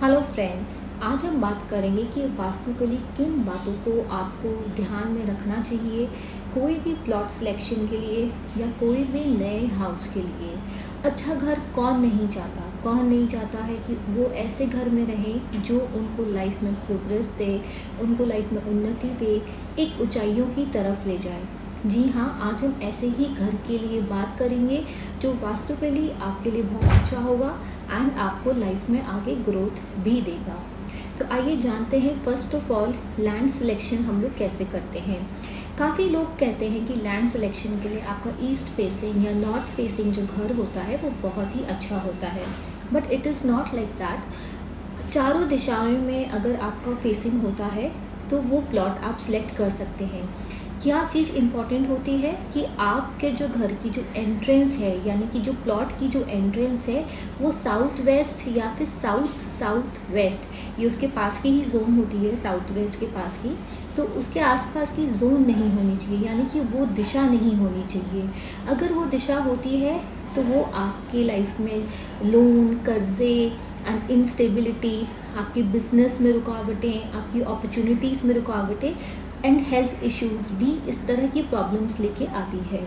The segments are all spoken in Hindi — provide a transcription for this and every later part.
हेलो फ्रेंड्स, आज हम बात करेंगे कि वास्तु के लिए किन बातों को आपको ध्यान में रखना चाहिए कोई भी प्लॉट सिलेक्शन के लिए या कोई भी नए हाउस के लिए। अच्छा घर कौन नहीं चाहता है कि वो ऐसे घर में रहे जो उनको लाइफ में प्रोग्रेस दे, उनको लाइफ में उन्नति दे, एक ऊंचाइयों की तरफ ले जाए। जी हाँ, आज हम ऐसे ही घर के लिए बात करेंगे जो वास्तु के लिए आपके लिए बहुत अच्छा होगा एंड आपको लाइफ में आगे ग्रोथ भी देगा। तो आइए जानते हैं first of all land selection हम लोग कैसे करते हैं। काफ़ी लोग कहते हैं कि लैंड सिलेक्शन के लिए आपका ईस्ट फेसिंग या नॉर्थ फेसिंग जो घर होता है वो बहुत ही अच्छा होता है, but it is not like that. चारों दिशाओं में अगर आपका फेसिंग होता है तो वो प्लॉट आप सिलेक्ट कर सकते हैं। क्या चीज़ इम्पॉर्टेंट होती है कि आपके जो घर की जो एंट्रेंस है, यानी कि जो प्लॉट की जो एंट्रेंस है वो साउथ वेस्ट या फिर साउथ वेस्ट, ये उसके पास की ही जोन होती है, साउथ वेस्ट के पास की, तो उसके आसपास की जोन नहीं होनी चाहिए, यानी कि वो दिशा नहीं होनी चाहिए। अगर वो दिशा होती है तो वो आपकी लाइफ में लोन, कर्जे एंड इंस्टेबिलिटी, आपकी बिजनेस में रुकावटें, आपकी अपॉर्चुनिटीज़ में रुकावटें एंड हेल्थ इश्यूज़ भी इस तरह की प्रॉब्लम्स लेके आती है।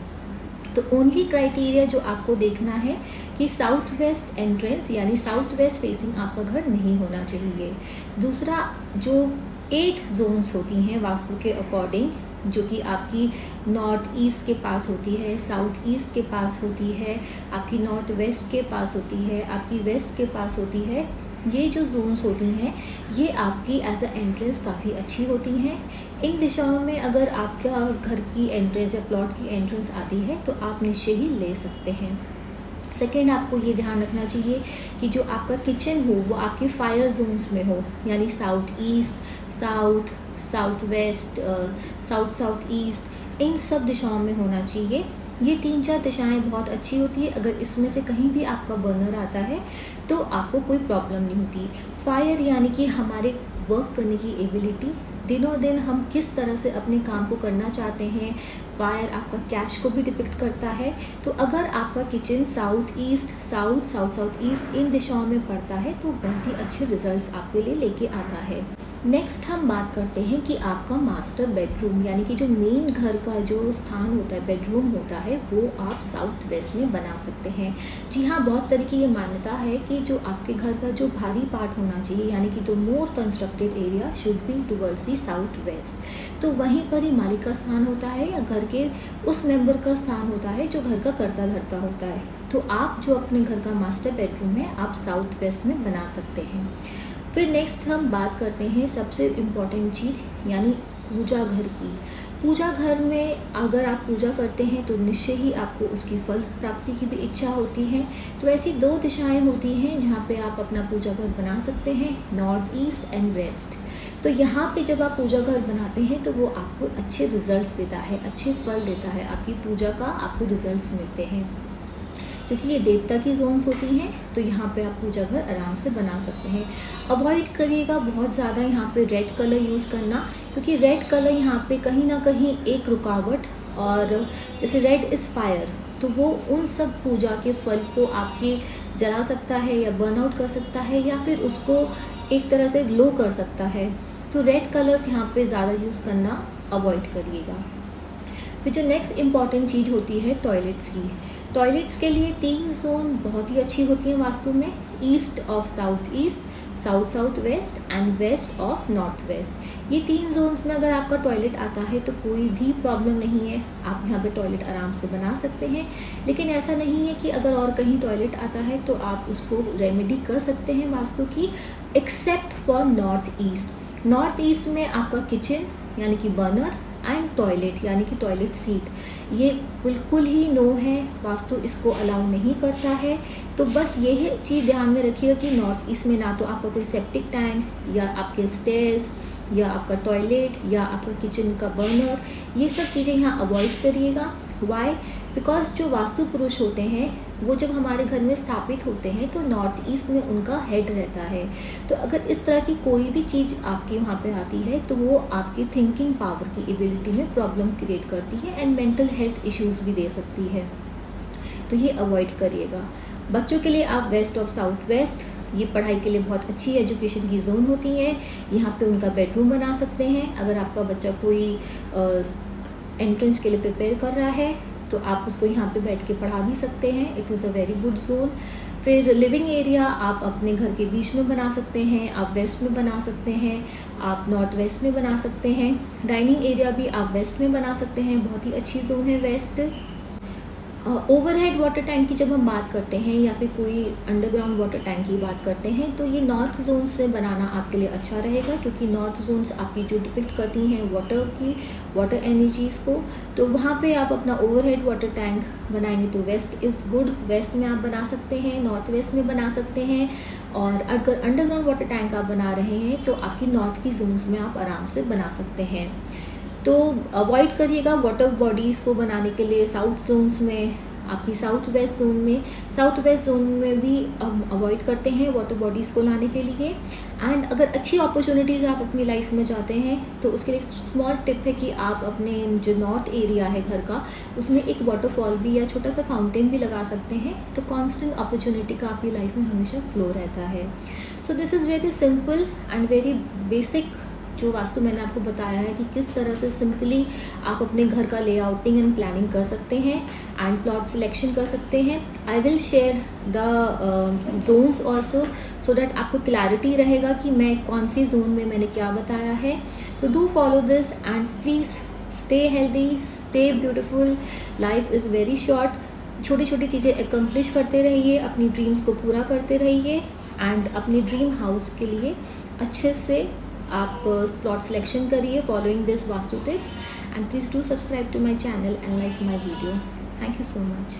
तो ओनली क्राइटेरिया जो आपको देखना है कि साउथ वेस्ट एंट्रेंस यानी साउथ वेस्ट फेसिंग आपका घर नहीं होना चाहिए। दूसरा, जो 8 जोन्स होती हैं वास्तु के अकॉर्डिंग, जो कि आपकी नॉर्थ ईस्ट के पास होती है, साउथ ईस्ट के पास होती है, आपकी नॉर्थ वेस्ट के पास होती है, आपकी वेस्ट के पास होती है, ये जो जोन्स होती हैं ये आपकी एज अ एंट्रेंस काफ़ी अच्छी होती हैं। इन दिशाओं में अगर आपका घर की एंट्रेंस या प्लॉट की एंट्रेंस आती है तो आप निश्चय ही ले सकते हैं। सेकेंड, आपको ये ध्यान रखना चाहिए कि जो आपका किचन हो वो आपके फायर जोन्स में हो, यानी south east, south west, south east, इन सब दिशाओं में होना चाहिए। ये 3-4 दिशाएं बहुत अच्छी होती है। अगर इसमें से कहीं भी आपका बर्नर आता है तो आपको कोई प्रॉब्लम नहीं होती। फायर यानी कि हमारे वर्क करने की एबिलिटी, दिनों दिन हम किस तरह से अपने काम को करना चाहते हैं। फायर आपका कैश को भी डिपिक्ट करता है। तो अगर आपका kitchen south east, south east इन दिशाओं में पड़ता है तो बहुत ही अच्छे रिजल्ट्स आपके लिए लेके आता है। नेक्स्ट हम बात करते हैं कि आपका मास्टर बेडरूम, यानी कि जो मेन घर का जो स्थान होता है, बेडरूम होता है, वो आप साउथ वेस्ट में बना सकते हैं। जी हाँ, बहुत तरह की ये मान्यता है कि जो आपके घर का जो भारी पार्ट होना चाहिए, यानी कि the more constructed area should be towards the south west. तो वहीं पर ही मालिक का स्थान होता है या घर के उस मेंबर का स्थान होता है जो घर का कर्ता धर्ता होता है। तो आप जो अपने घर का मास्टर बेडरूम है आप साउथ वेस्ट में बना सकते हैं। फिर नेक्स्ट हम बात करते हैं सबसे इम्पॉर्टेंट चीज़, यानी पूजा घर की। पूजा घर में अगर आप पूजा करते हैं तो निश्चय ही आपको उसकी फल प्राप्ति की भी इच्छा होती है। तो ऐसी 2 दिशाएं होती हैं जहाँ पे आप अपना पूजा घर बना सकते हैं, नॉर्थ ईस्ट एंड वेस्ट। तो यहाँ पे जब आप पूजा घर बनाते हैं तो वो आपको अच्छे रिजल्ट्स देता है, अच्छे फल देता है, आपकी पूजा का आपको रिजल्ट्स मिलते हैं। क्योंकि ये देवता की जोन्स होती हैं तो यहाँ पे आप पूजा घर आराम से बना सकते हैं। अवॉइड करिएगा बहुत ज़्यादा यहाँ पे रेड कलर यूज़ करना, क्योंकि रेड कलर यहाँ पे कहीं ना कहीं एक रुकावट, और जैसे रेड इज़ फायर, तो वो उन सब पूजा के फल को आपके जला सकता है या बर्न आउट कर सकता है या फिर उसको एक तरह से लो कर सकता है। तो रेड कलर्स यहाँ पे ज़्यादा यूज़ करना अवॉइड करिएगा। फिर जो नेक्स्ट इम्पॉर्टेंट चीज़ होती है टॉयलेट्स की। टॉयलेट्स के लिए 3 जोन बहुत ही अच्छी होती हैं वास्तु में, east of south east, south west and west of north west. ये 3 जोन्स में अगर आपका टॉयलेट आता है तो कोई भी प्रॉब्लम नहीं है, आप यहाँ पे टॉयलेट आराम से बना सकते हैं। लेकिन ऐसा नहीं है कि अगर और कहीं टॉयलेट आता है तो आप उसको रेमेडी कर सकते हैं वास्तु की, except for north east. North east में आपका किचन यानी कि बर्नर एंड टॉयलेट यानी कि टॉयलेट सीट, ये बिल्कुल ही नो है, वास्तु इसको अलाउ नहीं करता है। तो बस यही चीज़ ध्यान में रखिएगा कि नॉर्थ ईस्ट में ना तो आपका कोई सेप्टिक टैंक या आपके स्टेयर्स या आपका टॉयलेट या आपका किचन का बर्नर, ये सब चीज़ें यहाँ अवॉइड करिएगा। वाई? बिकॉज जो वास्तु पुरुष होते हैं वो जब हमारे घर में स्थापित होते हैं तो नॉर्थ ईस्ट में उनका हेड रहता है। तो अगर इस तरह की कोई भी चीज़ आपके वहाँ पे आती है तो वो आपकी थिंकिंग पावर की एबिलिटी में प्रॉब्लम क्रिएट करती है एंड मेंटल हेल्थ इश्यूज़ भी दे सकती है। तो ये अवॉइड करिएगा। बच्चों के लिए आप वेस्ट ऑफ साउथ वेस्ट ये पढ़ाई के लिए बहुत अच्छी एजुकेशन की जोन होती है। यहाँ पे उनका बेडरूम बना सकते हैं। अगर आपका बच्चा कोई एंट्रेंस के लिए प्रिपेयर कर रहा है तो आप उसको यहाँ पे बैठ के पढ़ा भी सकते हैं। It is a very good zone. फिर लिविंग एरिया आप अपने घर के बीच में बना सकते हैं, आप वेस्ट में बना सकते हैं, आप नॉर्थ वेस्ट में बना सकते हैं। डाइनिंग एरिया भी आप वेस्ट में बना सकते हैं, बहुत ही अच्छी जोन है वेस्ट। ओवरहेड वाटर टैंक की जब हम बात करते हैं या फिर कोई अंडरग्राउंड वाटर टैंक की बात करते हैं तो ये नॉर्थ जोन्स में बनाना आपके लिए अच्छा रहेगा, क्योंकि नॉर्थ जोन्स आपकी जो डिपिक्ट करती हैं वाटर एनर्जीज़ को, तो वहाँ पे आप अपना ओवरहेड वाटर टैंक बनाएंगे तो वेस्ट इज़ गुड। वेस्ट में आप बना सकते हैं, नॉर्थ वेस्ट में बना सकते हैं। और अगर अंडरग्राउंड वाटर टैंक आप बना रहे हैं तो आपकी नॉर्थ की जोन्स में आप आराम से बना सकते हैं। तो अवॉइड करिएगा वाटर बॉडीज़ को बनाने के लिए साउथ जोन्स में, आपकी साउथ वेस्ट जोन में भी अवॉइड करते हैं वाटर बॉडीज़ को लाने के लिए। एंड अगर अच्छी अपॉर्चुनिटीज़ आप अपनी लाइफ में चाहते हैं तो उसके लिए एक स्मॉल टिप है कि आप अपने जो नॉर्थ एरिया है घर का, उसमें एक वाटरफॉल भी या छोटा सा फाउंटेन भी लगा सकते हैं, तो कॉन्स्टेंट अपॉर्चुनिटी का आपकी लाइफ में हमेशा फ्लो रहता है। So this is very simple and very basic जो वास्तु मैंने आपको बताया है कि किस तरह से सिंपली आप अपने घर का लेआउटिंग एंड प्लानिंग कर सकते हैं एंड प्लॉट सिलेक्शन कर सकते हैं। I will share the zones also so that आपको क्लैरिटी रहेगा कि मैं कौन सी जोन में मैंने क्या बताया है। तो do follow this and please stay healthy, stay beautiful. Life is very short. छोटी छोटी चीज़ें एकम्प्लिश करते रहिए, अपनी ड्रीम्स को पूरा करते रहिए एंड अपने ड्रीम हाउस के लिए अच्छे से आप प्लॉट सिलेक्शन करिए following this vastu tips. And please do subscribe to my channel and like my video. Thank you so much.